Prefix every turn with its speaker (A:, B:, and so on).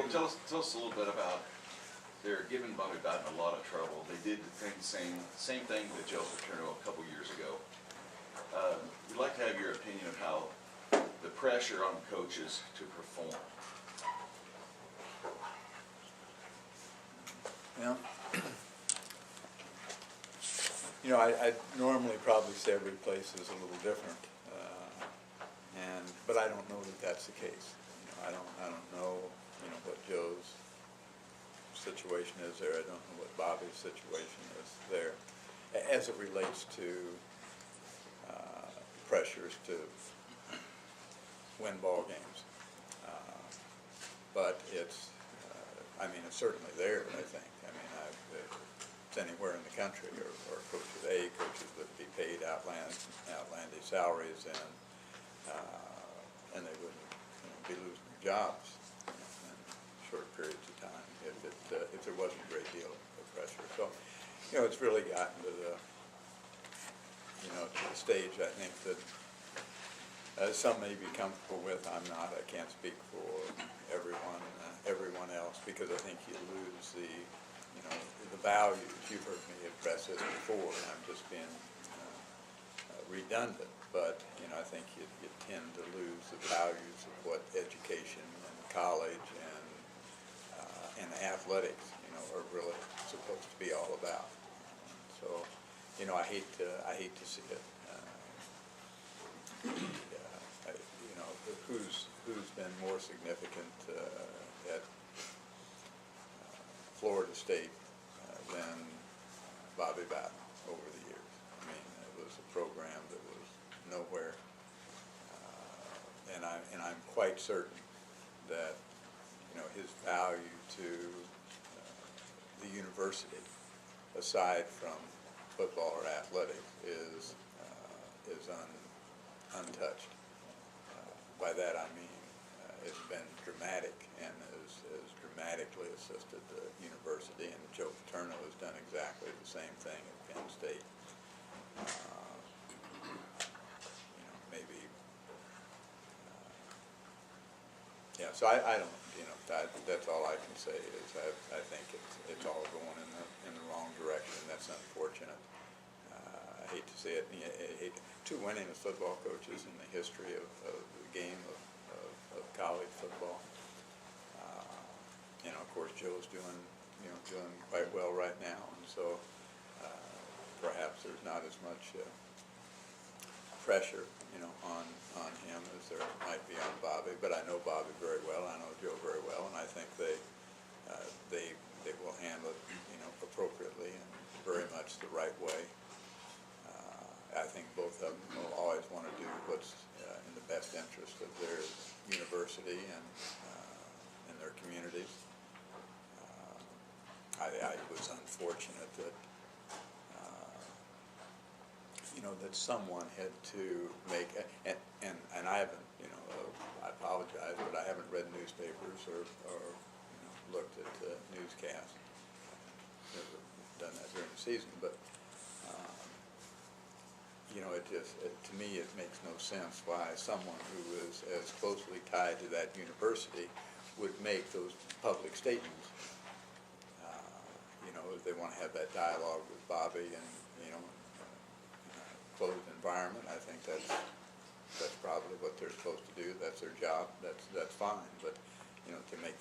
A: Well, tell us a little bit about, they're giving Bobby Bowden a lot of trouble. They did the same thing with Joe Paterno a couple years ago. We'd like to have your opinion of how the pressure on coaches to perform.
B: Yeah. You know, I normally probably say every place is a little different, but I don't know that that's the case. You know, I don't know, you know, what Joe's situation is there. I don't know what Bobby's situation is there, as it relates to pressures to win ball games. But it's, I mean, it's certainly there. I think. I mean, it's anywhere in the country, or coaches would be paid outlandish salaries, and they wouldn't, you know, be losing their jobs in short periods of time if there wasn't a great deal of pressure. So, you know, it's really gotten to the, you know, to the stage, I think, that some may be comfortable with. I'm not. I can't speak for everyone else, because I think you lose the, you know, the values. You've heard me address this before, and I'm just being redundant. But, you know, I think you tend to lose the values of what education and college and athletics, you know, are really supposed to be all about. So, you know, I hate to see it. You know, who's been more significant at Florida State than Bobby Bowden over the years. I mean, it was a program that was nowhere, and I'm quite certain that, you know, his value to the university, aside from football or athletics, is untouched. By that I mean it's been dramatic, and has dramatically assisted the university, and Joe Paterno has done exactly the same thing at Penn State. You know, maybe, yeah. So I don't, you know, that's all I can say is I think it's all going in the wrong direction. That's unfortunate. I hate to say it. I hate two winningest football coaches in the history of the game of college football. You know, of course, Joe's doing quite well right now, and so perhaps there's not as much pressure, you know, on him as there might be on Bobby. But I know Bobby very well. I know Joe very well, and I think they will handle it, you know, appropriately and very much the right way. I think both of them will always want to do what's in the best interest of their university and their communities. I was unfortunate that you know, that someone had to make, and I haven't, you know, I apologize, but I haven't read newspapers or you know, looked at newscasts. Never done that during the season, but you know, to me it makes no sense why someone who is as closely tied to that university would make those public statements. You know, if they want to have that dialogue with Bobby and, you know, closed environment, I think that's probably what they're supposed to do. That's their job. That's fine. But, you know, to make